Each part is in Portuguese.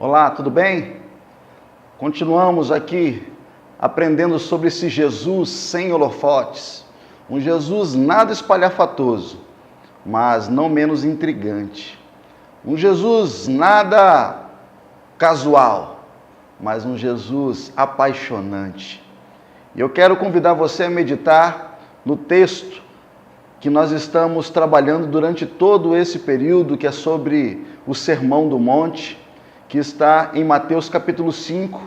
Olá, tudo bem? Continuamos aqui aprendendo sobre esse Jesus sem holofotes. Um Jesus nada espalhafatoso, mas não menos intrigante. Um Jesus nada casual, mas um Jesus apaixonante. E eu quero convidar você a meditar no texto que nós estamos trabalhando durante todo esse período, que é sobre o Sermão do Monte, que está em Mateus capítulo 5,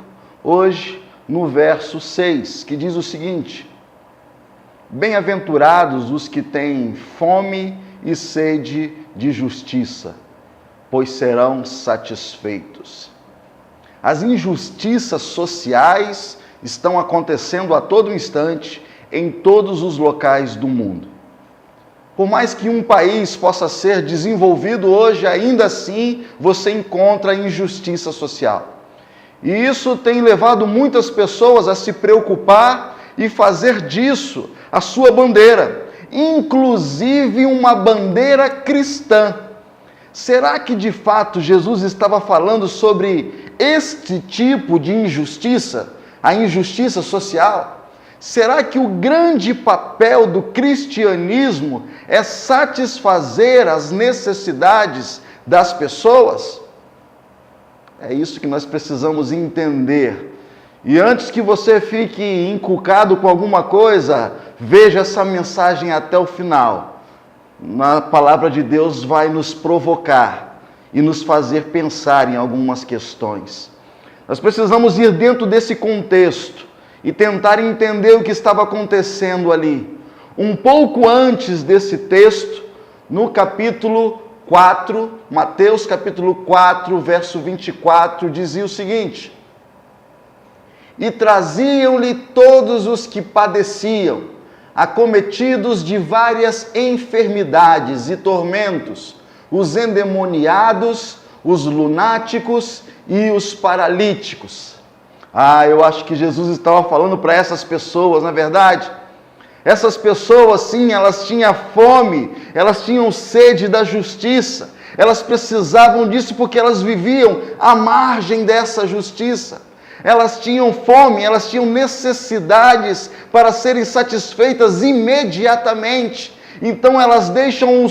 hoje no verso 6, que diz o seguinte: Bem-aventurados os que têm fome e sede de justiça, pois serão satisfeitos. As injustiças sociais estão acontecendo a todo instante, em todos os locais do mundo. Por mais que um país possa ser desenvolvido hoje, ainda assim você encontra injustiça social. E isso tem levado muitas pessoas a se preocupar e fazer disso a sua bandeira, inclusive uma bandeira cristã. Será que de fato Jesus estava falando sobre este tipo de injustiça, a injustiça social? Será que o grande papel do cristianismo é satisfazer as necessidades das pessoas? É isso que nós precisamos entender. E antes que você fique encucado com alguma coisa, veja essa mensagem até o final. A palavra de Deus vai nos provocar e nos fazer pensar em algumas questões. Nós precisamos ir dentro desse contexto e tentar entender o que estava acontecendo ali. Um pouco antes desse texto, no capítulo 4, Mateus capítulo 4, verso 24, dizia o seguinte: E traziam-lhe todos os que padeciam, acometidos de várias enfermidades e tormentos, os endemoniados, os lunáticos e os paralíticos. Eu acho que Jesus estava falando para essas pessoas, na verdade. Essas pessoas, sim, elas tinham fome, elas tinham sede da justiça, elas precisavam disso porque elas viviam à margem dessa justiça. Elas tinham fome, elas tinham necessidades para serem satisfeitas imediatamente. Então elas deixam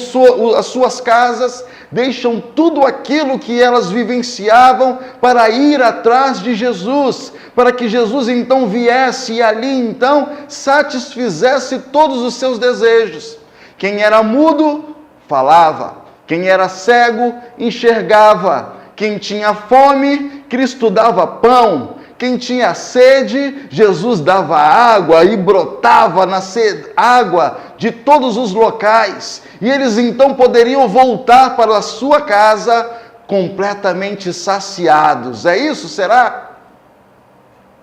as suas casas, deixam tudo aquilo que elas vivenciavam para ir atrás de Jesus, para que Jesus então viesse e ali então satisfizesse todos os seus desejos. Quem era mudo, falava. Quem era cego, enxergava. Quem tinha fome, Cristo dava pão. Quem tinha sede, Jesus dava água e brotava na água de todos os locais. E eles então poderiam voltar para a sua casa completamente saciados. É isso, será?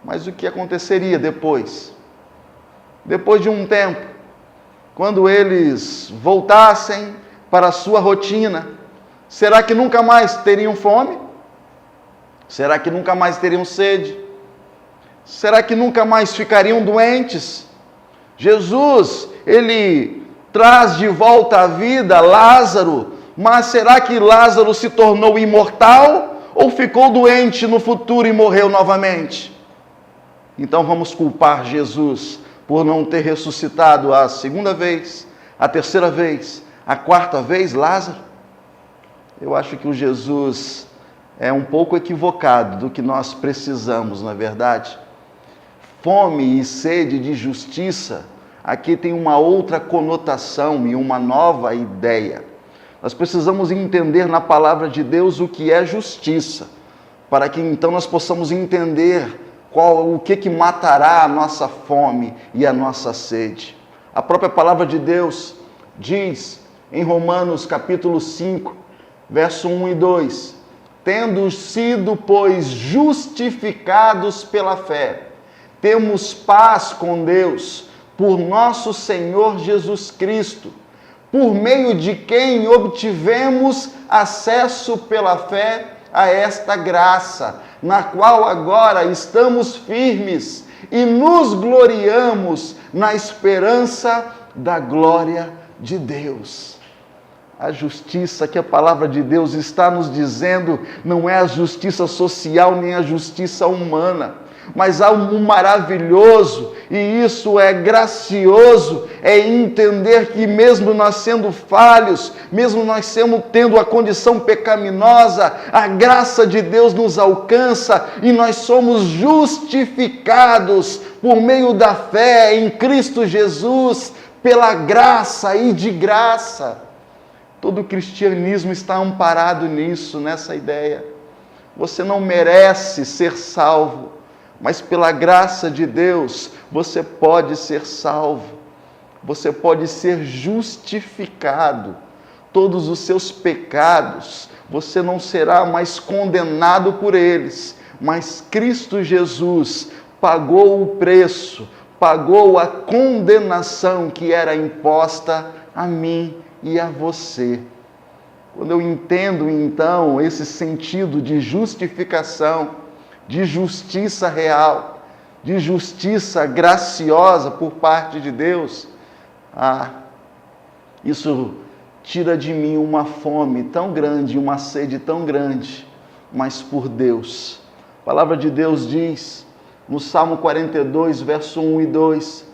Mas o que aconteceria depois? Depois de um tempo, quando eles voltassem para a sua rotina, será que nunca mais teriam fome? Será que nunca mais teriam sede? Será que nunca mais ficariam doentes? Jesus, ele traz de volta à vida Lázaro, mas será que Lázaro se tornou imortal ou ficou doente no futuro e morreu novamente? Então vamos culpar Jesus por não ter ressuscitado a segunda vez, a terceira vez, a quarta vez Lázaro? Eu acho que o Jesus é um pouco equivocado do que nós precisamos, na verdade. Fome e sede de justiça, aqui tem uma outra conotação e uma nova ideia. Nós precisamos entender na palavra de Deus o que é justiça, para que então nós possamos entender o que matará a nossa fome e a nossa sede. A própria palavra de Deus diz em Romanos capítulo 5, verso 1 e 2, tendo sido, pois, justificados pela fé, temos paz com Deus, por nosso Senhor Jesus Cristo, por meio de quem obtivemos acesso pela fé a esta graça, na qual agora estamos firmes e nos gloriamos na esperança da glória de Deus. A justiça que a palavra de Deus está nos dizendo não é a justiça social nem a justiça humana, mas há um maravilhoso, e isso é gracioso, é entender que mesmo nós sendo falhos, mesmo nós tendo a condição pecaminosa, a graça de Deus nos alcança e nós somos justificados por meio da fé em Cristo Jesus, pela graça e de graça. Todo o cristianismo está amparado nisso, nessa ideia. Você não merece ser salvo, mas pela graça de Deus, você pode ser salvo. Você pode ser justificado. Todos os seus pecados, você não será mais condenado por eles, mas Cristo Jesus pagou o preço, pagou a condenação que era imposta a mim e a você. Quando eu entendo, então, esse sentido de justificação, de justiça real, de justiça graciosa por parte de Deus, isso tira de mim uma fome tão grande, uma sede tão grande, mas por Deus. A palavra de Deus diz, no Salmo 42, verso 1 e 2,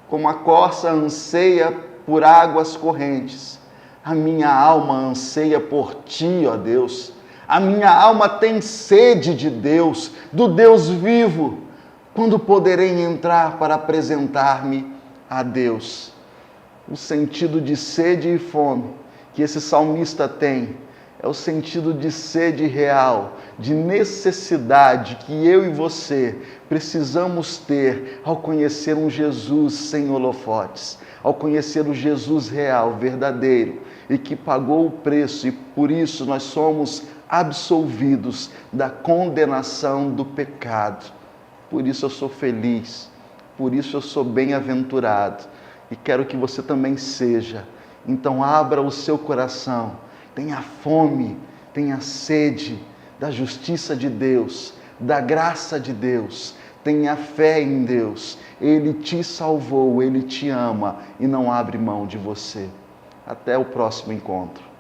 como a corça anseia por águas correntes, a minha alma anseia por ti, ó Deus. A minha alma tem sede de Deus, do Deus vivo. Quando poderei entrar para apresentar-me a Deus? O sentido de sede e fome que esse salmista tem é o sentido de sede real, de necessidade que eu e você precisamos ter ao conhecer um Jesus sem holofotes, ao conhecer o Jesus real, verdadeiro, e que pagou o preço, e por isso nós somos absolvidos da condenação do pecado. Por isso eu sou feliz, por isso eu sou bem-aventurado, e quero que você também seja. Então abra o seu coração, tenha fome, tenha sede da justiça de Deus, da graça de Deus, tenha fé em Deus. Ele te salvou, Ele te ama e não abre mão de você. Até o próximo encontro.